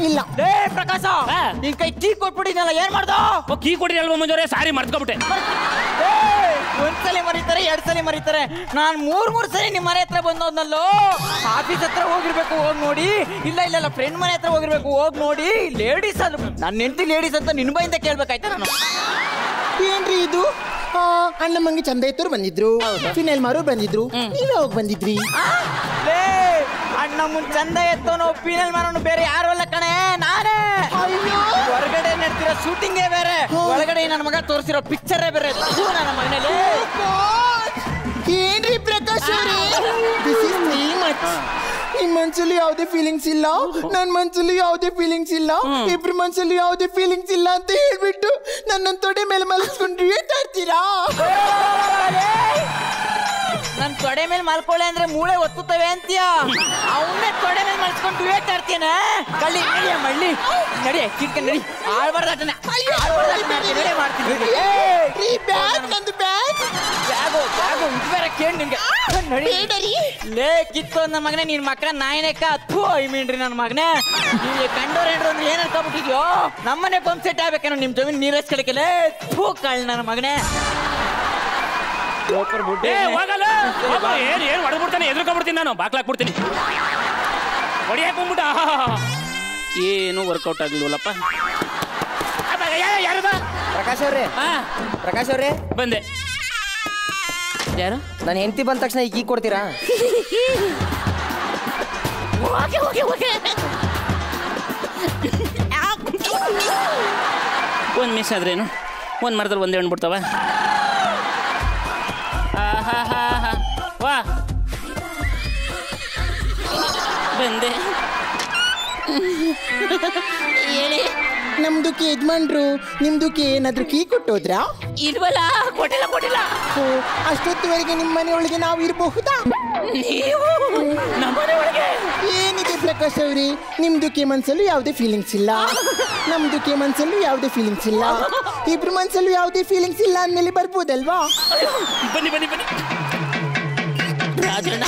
ಇಲ್ಲ ಲೇ ಪ್ರಕಾಶ ನಿನ್ ಕೈ ಕೀ ಕೊಟ್ಬಿಟ್ಟಿದ್ನಲ್ಲ ಏನ್ ಮಾಡ್ದ? ಕೀ ಕೊಟ್ಟಿರಲ್ವ ಮಂಜುರೆ? ಸಾರಿ ಮರ್ತ್ಕೊಬಿಟ್ಟೆ. ಒಂದ್ಸಲಿ ಮರೀತಾರೆ, 2 ಸಲ ಮರೀತಾರೆ. ನಾನ್ 3 ಸಲ ನಿಮ್ ಮನೆ ಹತ್ರ ಬಂದೋದ್ನಲ್ಲೋ. ಆಫೀಸ್ ಹತ್ರ ಹೋಗಿರ್ಬೇಕು, ಹೋಗ್ ನೋಡಿ. ಇಲ್ಲ ಫ್ರೆಂಡ್ ಮನೆ ಹತ್ರ ಹೋಗಿರ್ಬೇಕು, ಹೋಗ್ ನೋಡಿ. ಲೇಡೀಸ್ ಅದು ನನ್ನ ಹೆಂಡತಿ ಲೇಡೀಸ್ ಅಂತ ನಿನ್ ಬಾಯಿಂದ ಕೇಳ್ಬೇಕಾಯ್ತಾ ನಾನು? ಏನ್ರಿ ಇದು? ಅಣ್ಣ ಮಂಗಿ ಚಂದ ಎತ್ತರು ಬಂದಿದ್ರು, ಫಿನೈಲ್ ಮಾರು ಬಂದಿದ್ರು, ನೀವೇ ಹೋಗಿ ಬಂದಿದ್ರಿ. ಅಣ್ಣ ಮುನ್ ಚಂದ ಎತ್ತೋನು ಫಿನೈಲ್ ಮಾರೋನು ಬೇರೆ ಯಾರು ಅಲ್ಲ ಕಣೆ, ನಾನೇ. ಹೊರಗಡೆ ನಡ್ತಿರೋ ಶೂಟಿಂಗೇ ಬೇರೆ, ಒಳಗಡೆ ನನ್ನ ಮಗ ತೋರಿಸಿರೋ ಪಿಕ್ಚರೇ ಬೇರೆ. ನನ್ನ ಮನೇಲಿ ಏನ್ರಿ ಪ್ರಕಾಶ್ ನಿಮ್ ಮನ್ಸಲ್ಲಿ ಯಾವುದೇ ಫೀಲಿಂಗ್ಸ್ ಇಲ್ಲ, ನನ್ ಮನ್ಸಲ್ಲಿ ಯಾವುದೇ ಫೀಲಿಂಗ್ಸ್ ಇಲ್ಲ, ಇಬ್ರು ಮನ್ಸಲ್ಲಿ ಯಾವುದೇ ಫೀಲಿಂಗ್ಸ್ ಇಲ್ಲ ಅಂತ ಹೇಳ್ಬಿಟ್ಟು ನನ್ನ ತೊಡೆ ಮೇಲೆ ಮಲಗಿಸ್ಕೊಂಡು ಹೇಳ್ತಾ ನನ್ ತೊಡೆ ಮೇಲೆ ಮಲ್ಕೊಳ್ಳೆ ಅಂದ್ರೆ ಮೂಳೆ ಒತ್ತುತ್ತವೆ ಅಂತೀಯ? ಅವನ್ನೇ ತೊಡೆ ಮೇಲೆ ಮಲ್ಸ್ಕೊಂಡು ಹೇಳ್ತಾ ಇರ್ತೀನ. ಕಳ್ಳಿ ಮಳ್ಳಿ ನಡಿ, ಕಿಟ್ಕೊಂಡು ನಡಿ. ಆಳ್ಬಾರ್ದಾಟನೆ ಮಾಡ್ತೀನಿ. ಕೇಳಿ ನಿನ್ಗೆ ಲೇ ಕಿತ್ತು ನನ್ನ ಮಗನೇ, ನಿನ್ ಮಕ್ಕಳ ನಾಯಿನೇಕ ಥೂ ಐ ಮೀನ್ರಿ ನನ್ನ ಮಗನೇ. ನೀವು ಕಂಡೋರ್ ಹೆಂಡ್ರು ಅಂದ್ರೆ ಏನ್ ಅನ್ಕೊಬಿಟ್ಟಿದ್ಯೋ? ನಮ್ಮನೆ ಪಂಪ್ ಸೆಟ್ ಆಗ್ಬೇಕೇನೋ ನಿಮ್ ಜಮೀನ್ ನೀರಸ್ ಕಳಿಕಲೆ. ಥೂ ಕಳ್ ನನ್ನ ಮಗನೇ. ಏನ್ ಹೊಡೆದ್ಬಿಡ್ತಾನೆ, ಎದುರ್ಕೊಂಡ್ಬಿಡ್ತೀನಿ ನಾನು, ಬಾಕ್ಲಾಕ್ಬಿಡ್ತೀನಿ. ಹೊಡಿಯಾಕ ಬಂದ್ಬಿಟ್ಟ, ಏನು ವರ್ಕೌಟ್ ಆಗ್ಲಿಲ್ಲಪ್ಪ. ಯಾರದ? ಪ್ರಕಾಶ್ ಅವ್ರೆ ಬಂದೆ. ಯಾರು? ನನ್ನ ಹೆಂಡತಿ ಬಂದ ತಕ್ಷಣ ಈಗ ಕೊಡ್ತೀರಾ? ಒಂದ್ ಮಿಸ್ ಆದ್ರೇನು, ಒಂದ್ ಮರದಲ್ಲಿ ಒಂದೇ ಹಣ್ಬಿಡ್ತಾವ. ವಾ ಬಂದೆ. ಹೇಳಿ, ನಮ್ದುಕ್ಕೆ ಯಜಮಾನ್ರು ನಿಮ್ದುಕ್ಕೆ ಏನಾದ್ರು ಕೀ ಕೊಟ್ಟೋದ್ರಾ? ಇಲ್ವಲ್ಲ, ಕೊಟ್ಟಿಲ್ಲ. ಅಷ್ಟೊತ್ತುವರೆಗೆ ನಿಮ್ಮ ಮನೆ ಒಳಗೆ ನಾವು ಇರಬಹುದಾ? ನೀವು ನಮ್ಮನೆ ಒಳಗೆ ಏನಿದೆ ಪ್ರಕಾಶ್ ಅವ್ರಿ, ನಿಮ್ದುಕ್ಕೆ ಮನ್ಸಲ್ಲೂ ಯಾವುದೇ ಫೀಲಿಂಗ್ಸ್ ಇಲ್ಲ, ನಮ್ದುಕ್ಕೆ ಮನ್ಸಲ್ಲೂ ಯಾವುದೇ ಫೀಲಿಂಗ್ಸ್ ಇಲ್ಲ, ಇಬ್ರು ಮನ್ಸಲ್ಲೂ ಯಾವುದೇ ಫೀಲಿಂಗ್ಸ್ ಇಲ್ಲ ಅಂದ್ಮೇಲೆ ಬರ್ಬೋದಲ್ವಾ? ಬನ್ನಿ ರಾಜಣ್ಣ.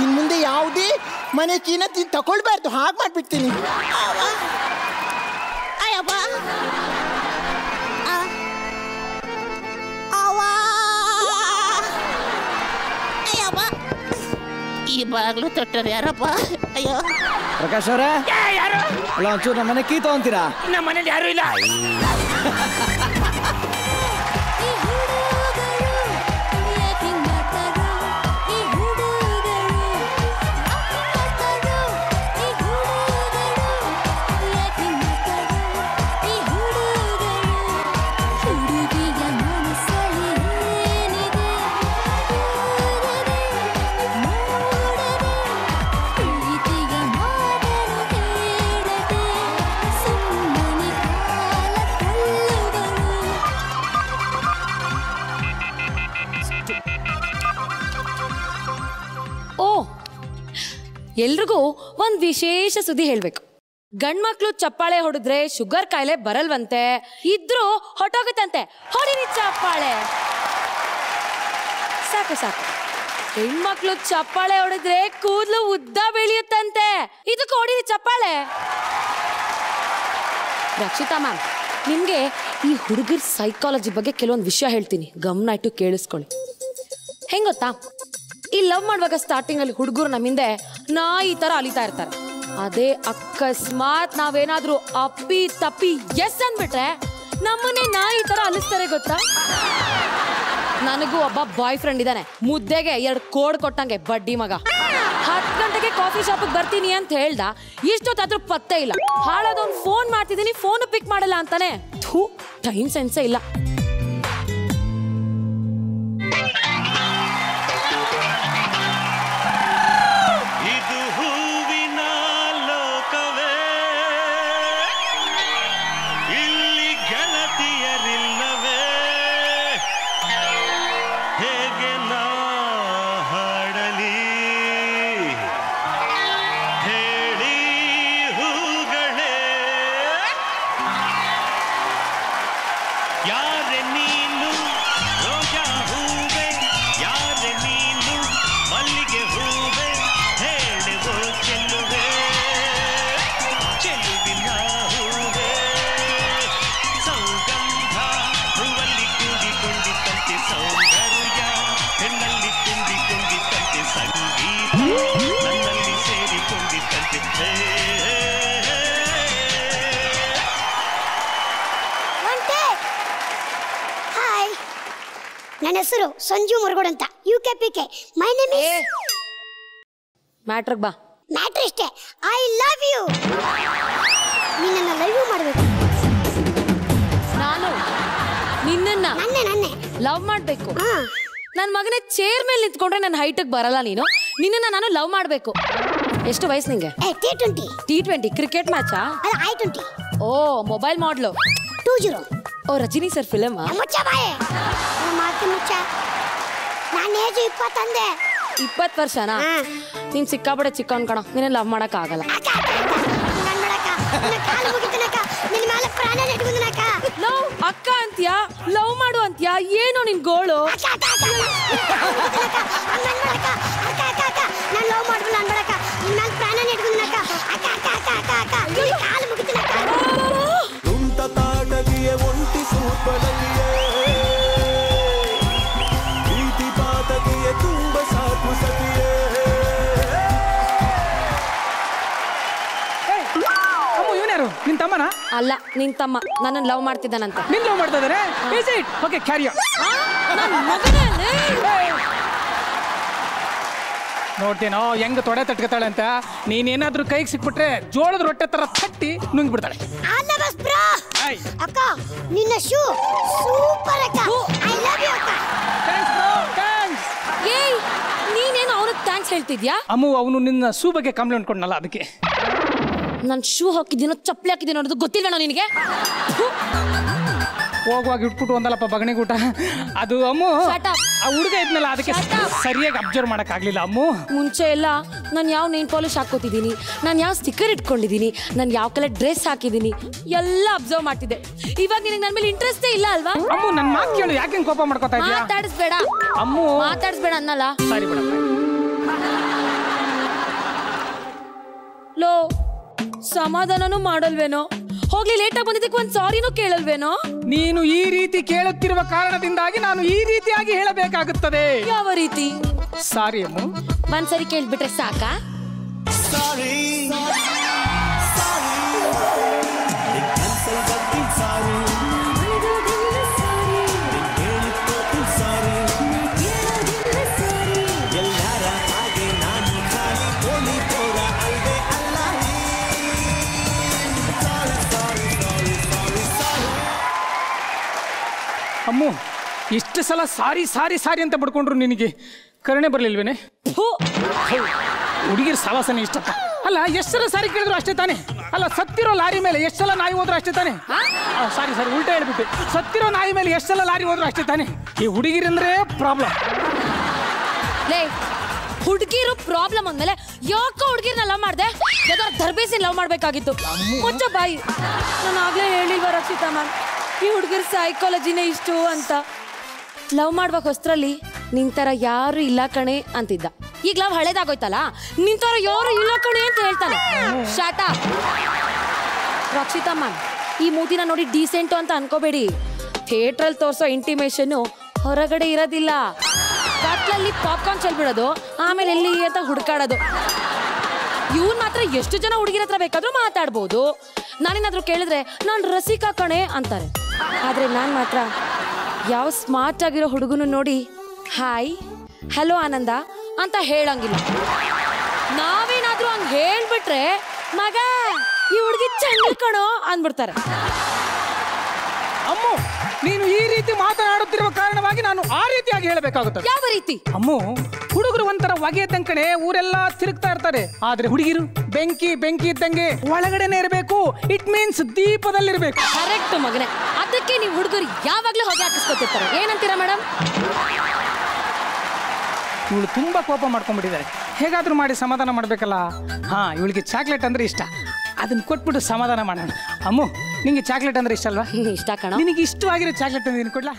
ಇನ್ ಮುಂದೆ ಯಾವುದೇ ಮನೆ ಕೀನ ತಗೊಳ್ಬಾರ್ದು, ಹಾಗೆ ಮಾಡ್ಬಿಡ್ತೀನಿ. ಈ ಬಾಗ್ಲು ತೊಟ್ಟರು ಯಾರಪ್ಪ? ಅಯ್ಯೋ ಪ್ರಕಾಶ್ ಅವರೇ, ಯಾರು? ಅಲ್ಲ ಒಂಚೂರು ನಮ್ಮ ಮನೆ ಕೀ ತಗೊಂತೀರಾ? ನಮ್ಮ ಮನೇಲಿ ಯಾರು ಇಲ್ಲ. ಎಲ್ರಿಗೂ ಒಂದ್ ವಿಶೇಷ ಸುದ್ದಿ ಹೇಳ್ಬೇಕು. ಗಂಡ್ಮಕ್ಳು ಚಪ್ಪಾಳೆ ಹೊಡೆದ್ರೆ ಶುಗರ್ ಕಾಯಿಲೆ ಬರಲ್ವಂತೆ, ಇದ್ರೂ ಹೊಟ್ಟೋಗುತ್ತಂತೆ. ಹೊಡಿರಿ ಚಪ್ಪಾಳೆ. ಸಾಕು. ಹೆಣ್ಮಕ್ಳು ಚಪ್ಪಾಳೆ ಹೊಡೆದ್ರೆ ಕೂದಲು ಉದ್ದ ಬೆಳೆಯುತ್ತಂತೆ, ಇದಕ್ಕೆ ಹೊಡಿರಿ ಚಪ್ಪಾಳೆ. ರಕ್ಷಿತಾ ಮ್ಯಾಮ್, ನಿಮ್ಗೆ ಈ ಹುಡುಗರ ಸೈಕಾಲಜಿ ಬಗ್ಗೆ ಕೆಲವೊಂದು ವಿಷಯ ಹೇಳ್ತೀನಿ, ಗಮನ ಇಟ್ಟು ಕೇಳಿಸ್ಕೊಳ್ಳಿ. ಹೆಂಗೊತ್ತಾ, ಈ ಲವ್ ಮಾಡುವಾಗ ಸ್ಟಾರ್ಟಿಂಗ್ ಅಲ್ಲಿ ಹುಡುಗರು ನಮ್ಮಿಂದೆ ನಾಯಿ ತರ ಅಲಿತಾ ಇರ್ತಾರೆ. ಅದೇ ಅಕಸ್ಮಾತ್ ನಾವೇನಾದ್ರೂ ಅಪ್ಪಿ ತಪ್ಪಿ ಎಸ್ ಅಂದ್ಬಿಟ್ರೆ ನಮ್ಮನ್ನೇ ನಾಯಿ ತರ ಅಲಿಸ್ತಾರೆ ಗೊತ್ತಾ. ನನಗೂ ಒಬ್ಬ ಬಾಯ್ ಫ್ರೆಂಡ್ ಇದ್ದಾನೆ, ಮುದ್ದೆಗೆ 2 ಕೋಡ್ ಕೊಟ್ಟಂಗೆ ಬಡ್ಡಿ ಮಗ. 10 ಗಂಟೆಗೆ ಕಾಫಿ ಶಾಪಿಗೆ ಬರ್ತೀನಿ ಅಂತ ಹೇಳ್ದ, ಇಷ್ಟೊತ್ತಾದ್ರೂ ಪತ್ತೆ ಇಲ್ಲ. ಹಾಳಾದವ್ನು ಫೋನ್ ಮಾಡ್ತಿದ್ದೀನಿ, ಫೋನ್ ಪಿಕ್ ಮಾಡಲ್ಲ ಅಂತಾನೆ. ಥೂ, ಟೈಮ್ ಸೆನ್ಸೇ ಇಲ್ಲ. ಹೇಗೆ ನನ್ನ ಹೆಸರು ಸಂಜು ಮುರುಗೋಡ್ ಅಂತ UKPK. ಮೈ ನೇಮ್ ಇಸ್ ಮ್ಯಾಟ್ರಿಗೆ ಬಾ. ಮ್ಯಾಟ್ರ್ ಇಷ್ಟೇ, ಐ ಲವ್ ಯು. ನಿನ್ನನ್ನು ಲವ್ ಮಾಡಬೇಕು. ನಾನು ನಿನ್ನನ್ನ ನನ್ನೇ ಲವ್ ಮಾಡಬೇಕು. ನನ್ನ ಮಗನೇ ಚೇರ್ ಮೇಲೆ ನಿಂತ್ಕೊಂಡ್ರೆ ನನ್ನ ಹೈಟಿಗೆ ಬರಲ್ಲ. ನಿನ್ನನ್ನ ನಾನು ಲವ್ ಮಾಡಬೇಕು. ಎಷ್ಟು ವಯಸ್ಸು ನಿಂಗೆ? T20 cricket ಮ್ಯಾಚಾ? ಅಲ್ಲ I20. ಓ ಮೊಬೈಲ್ ಮಾಡ್ಲು 20. ಓ ರಜನಿ ಸರ್ ಫಿಲಮ್. ಮುಚ್ಚ ಬಾಯ್ ಮಾತು ಮುಚ್ಚ. ನಾನು ಏಜ್ 20 ಅಂದೆ. 20 ವರ್ಷನಾ? ನೀನ್ ಸಿಕ್ಕಾಪಡೆ ಚಿಕ್ಕ ಅನ್ಕಣ. ನೀನೇ ಲವ್ ಮಾಡಕ್ ಆಗಲ್ಲ. ಲವ್ ಅಕ್ಕ ಅಂತ್ಯಾ, ಲವ್ ಮಾಡು ಅಂತ್ಯಾ, ಏನೋ ನಿನ್ ಗೋಳು? ಒಂಟಿ ಸೂಪಡಲಿಯೇ ಪ್ರೀತಿ ಪಾತಕಿಯೇ ತುಂಬ ಸಾಕು ಸತಿಯೇ. ಇವನ್ಯಾರು? ನಿನ್ ತಮ್ಮನ? ಅಲ್ಲ ನಿನ್ ತಮ್ಮ ನನ್ನ ಲವ್ ಮಾಡ್ತಿದ್ದಾನಂತೆ. ನಿನ್ ಲವ್ ಮಾಡ್ತಾ ಇದಾರೆ? Is it? Okay carry on. ನೋಡ್ತೇನೋ ಹೆಂಗ್ ತೊಡೆ ತಟ್ಕತಾಳೆ ಅಂತ. ನೀನೇನಾದ್ರೂ ಕೈಗೆ ಸಿಕ್ಬಿಟ್ರೆ ಜೋಳದ ರೊಟ್ಟೆ ತರ ತಟ್ಟಿ ನುಂಗಿ ಬಿಡ್ತಾಳೆ. ಅಕ್ಕ ನಿನ್ನ ಶೂ ಸೂಪರ್ ಅಕ್ಕ. ಐ ಲವ್ ಯು ಅಕ್ಕ. Thanks bro, thanks. ಏಯ್ ನೀನೇನು ಅವನಿಗೆ ಥ್ಯಾಂಕ್ಸ್ ಹೇಳ್ತಿದ್ಯಾ? ಅಮ್ಮು ಅವನು ನಿನ್ನ ಶೂ ಬಗ್ಗೆ ಕಂಪ್ಲೇಂಟ್ ಕೊಡ್ನಲ್ಲ ಅದಕ್ಕೆ. ನಾನು ಶೂ ಹಾಕಿದ್ದೀನೋ ಚಪ್ಪಲಿ ಹಾಕಿದ್ದೀನೋ ಅನ್ನೋದು ಗೊತ್ತಿಲ್ವೇನೋ ನಿನಗೆ? ಹೋಗುವಾಗ ಇಟ್ಬಿಟ್ಟು ಒಂದಲ್ಲಪ್ಪ ಬಗಣಿಗೂಟ. ಅದು ಅಮ್ಮು ಆ ಹುಡುಗ ಇದ್ನಲ್ಲ ಅದಕ್ಕೆ ಸರಿಯಾಗಿ ಅಬ್ಸರ್ವ್ ಮಾಡಕ್ ಆಗ್ಲಿಲ್ಲ ಅಮ್ಮು. ಮುಂಚೆ ಎಲ್ಲ ನಾನು ಯಾವ ನೈನ್ ಪಾಲಿಶ್ ಹಾಕೋತಿದ್ದೀನಿ, ನಾನು ಯಾವ ಸ್ಟಿಕ್ಕರ್ ಇಟ್ಕೊಂಡಿದ್ದೀನಿ, ನಾನು ಯಾವ ಕಲರ್ ಡ್ರೆಸ್ ಹಾಕಿದ್ದೀನಿ ಎಲ್ಲ ಅಬ್ಸರ್ವ್ ಮಾಡ್ತಿದ್ದೆ. ಇವಾಗ ನಿನಗೆ ನನ್ನ ಮೇಲೆ ಇಂಟ್ರೆಸ್ಟೇ ಇಲ್ಲ ಅಲ್ವಾ? ಅಮ್ಮು ನನ್ನ ಮಾತು ಕೇಳು, ಯಾಕೆ ಕೋಪ ಮಾಡ್ಕೋತಾ ಇದೀಯಾ? ಮಾತಾಡಿಸ್ಬೇಡ ಅಮ್ಮು, ಮಾತಾಡಿಸ್ಬೇಡ ಅನ್ನಲ್ಲ. ಸರಿ ಬಿಡಪ್ಪ. ಲೋ ಸಮಾಧಾನನೂ ಮಾಡಲ್ವೇನೋ? ಹೋಗ್ಲಿ ಲೇಟಾಗಿ ಬಂದಿದ್ದಕ್ಕೆ ಒಂದು ಸಾರಿನೂ ಕೇಳಲ್ವೇನೋ? ನೀನು ಈ ರೀತಿ ಕೇಳುತ್ತಿರುವ ಕಾರಣದಿಂದಾಗಿ ನಾನು ಈ ರೀತಿಯಾಗಿ ಹೇಳಬೇಕಾಗುತ್ತದೆ. ಯಾವ ರೀತಿ? ಸಾರಿ ಅಮ್ಮು. ಒಂದ್ಸರಿ ಕೇಳ್ಬಿಟ್ರೆ ಸಾಕಾ? ಅಮ್ಮು ಇಷ್ಟು ಸಲ ಸಾರಿ ಸಾರಿ ಸಾರಿ ಅಂತ ಬಡ್ಕೊಂಡ್ರು ನಿನಗೆ ಕರುಣೆ ಬರ್ಲಿಲ್ವೇನೆ? ಹುಡುಗಿರ್ ಸವಾಸನೆ ಇಷ್ಟಪ್ಪ. ಅಲ್ಲ ಎಷ್ಟು ಸಲ ಸಾರಿ ಕೇಳಿದ್ರು ಅಷ್ಟೇ ತಾನೆ? ಅಲ್ಲ ಸತ್ತಿರೋ ಲಾರಿ ಮೇಲೆ ಎಷ್ಟು ಸಲ ನಾಯಿ ಹೋದ್ರು ಅಷ್ಟೇ ತಾನೆ? ಸಾರಿ ಸಾರಿ ಉಲ್ಟಾ ಹೇಳ್ಬಿಟ್ಟೆ. ಸತ್ತಿರೋ ನಾಯಿ ಮೇಲೆ ಎಷ್ಟು ಸಲ ಲಾರಿ ಹೋದ್ರು ಅಷ್ಟೇ ತಾನೆ? ಈ ಹುಡುಗಿರಂದ್ರೆ ಪ್ರಾಬ್ಲಮ್. ಲೇ ಹುಡುಗಿರು ಪ್ರಾಬ್ಲಮ್ ಅಂದ್ಮೇಲೆ ಯಾಕೋ ಹುಡುಗಿರ್ನ ಲವ್ ಮಾಡ್ದೆ? ಯಾವ್ದಾರು ತರಬೇಸಿ ಲವ್ ಮಾಡ್ಬೇಕಾಗಿತ್ತು. ಮುಚ್ಚ ಬಾಯಿ. ನಾನು ಆಗ್ಲೇ ಹೇಳಿಲ್ವ ರಕ್ಷಿತಾ ಮ್ಯಾಮ್, ಈ ಹುಡುಗರ ಸೈಕಾಲಜಿನೇ ಇಷ್ಟು ಅಂತ. ಲವ್ ಮಾಡುವ ಹೊಸ್ತ್ರಲ್ಲಿ ನಿಂತರ ಯಾರು ಇಲ್ಲ ಕಣೆ ಅಂತಿದ್ದ. ಈಗ ಲವ್ ಹಳೇದಾಗೋಯ್ತಲ್ಲ, ನಿಂತರ ಯಾರು ಇಲ್ಲ ಕಣೆ ಅಂತ ಹೇಳ್ತಾನೆ. ಶಾಟ. ರಕ್ಷಿತಾ ಮ್ಯಾಮ್, ಈ ಮೂತಿನ ನೋಡಿ ಡೀಸೆಂಟು ಅಂತ ಅನ್ಕೋಬೇಡಿ. ಥಿಯೇಟ್ರಲ್ಲಿ ತೋರಿಸೋ ಇಂಟಿಮೇಷನ್ನು ಹೊರಗಡೆ ಇರೋದಿಲ್ಲ. ಕತ್ಲಲ್ಲಿ ಪಾಪ್ಕಾರ್ನ್ ಚೆಲ್ಬಿಡೋದು, ಆಮೇಲೆ ಎಲ್ಲಿ ಅಂತ ಹುಡುಕಾಡೋದು. ಇವ್ನು ಮಾತ್ರ ಎಷ್ಟು ಜನ ಹುಡುಗಿರ ಹತ್ರ ಬೇಕಾದ್ರೂ ಮಾತಾಡ್ಬೋದು. ನಾನೇನಾದ್ರೂ ಕೇಳಿದ್ರೆ ನಾನು ರಸಿಕಾ ಕಣೆ ಅಂತಾರೆ. ಆದರೆ ನಾನು ಮಾತ್ರ ಯಾವ ಸ್ಮಾರ್ಟ್ ಆಗಿರೋ ಹುಡುಗನು ನೋಡಿ ಹಾಯ್ ಹಲೋ ಆನಂದ ಅಂತ ಹೇಳಂಗಿಲ್ಲ. ನಾವೇನಾದ್ರೂ ಹಂಗೆ ಹೇಳ್ಬಿಟ್ರೆ ಮಗ ಈ ಹುಡುಗಿ ಚಂದ ಕಣೋ ಅಂದ್ಬಿಡ್ತಾರೆ. ಅಮ್ಮು ನೀನು ಈ ರೀತಿ ಮಾತನಾಡುತ್ತಿರುವ ಕಾರಣವಾಗಿ ನಾನು ಆ ರೀತಿಯಾಗಿ ಹೇಳಬೇಕಾಗುತ್ತದೆ. ಯಾವ ರೀತಿ? ಅಮ್ಮು ಹುಡುಗರು ಒಂಥರ ಹೊಗೆ ತಂಕಣೆ ಊರೆಲ್ಲ ತಿರುಗ್ತಾ ಇರ್ತಾರೆ. ಆದ್ರೆ ಹುಡುಗಿರು ಬೆಂಕಿ ಬೆಂಕಿ ಇದ್ದಂಗೆ ಒಳಗಡೆನೆ ಇರಬೇಕು. It means ದೀಪದಲ್ಲಿರ್ಬೇಕು. ಕರೆಕ್ಟ್ ಮಗನೇ. ಅದಕ್ಕೆ ನೀವು ಹುಡುಗರು ಯಾವಾಗ್ಲೂ ಹೊಗೆ ಹಾಕಿಸ್ಕೊತಿರ್ತಾರೆ. ಏನಂತೀರಾ ಮೇಡಮ್? ಇವಳು ತುಂಬಾ ಕೋಪ ಮಾಡ್ಕೊಂಡ್ಬಿಟ್ಟಿದ್ದಾರೆ. ಹೇಗಾದ್ರೂ ಮಾಡಿ ಸಮಾಧಾನ ಮಾಡ್ಬೇಕಲ್ಲ. ಹಾ, ಇವಳಿಗೆ ಚಾಕ್ಲೇಟ್ ಅಂದ್ರೆ ಇಷ್ಟ. ಅದನ್ನ ಕೊಟ್ಬಿಟ್ಟು ಸಮಾಧಾನ ಮಾಡೋಣ. ಅಮ್ಮು ನಿಂಗೆ ಚಾಕ್ಲೇಟ್ ಅಂದ್ರೆ ಇಷ್ಟ ಅಲ್ವಾ? ಇಷ್ಟ ಕಣ. ನಿನಗೆ ಇಷ್ಟವಾಗಿರೋ ಚಾಕ್ಲೇಟ್ ಅಂದ್ರೆ ಕೊಡ್ಲಾ?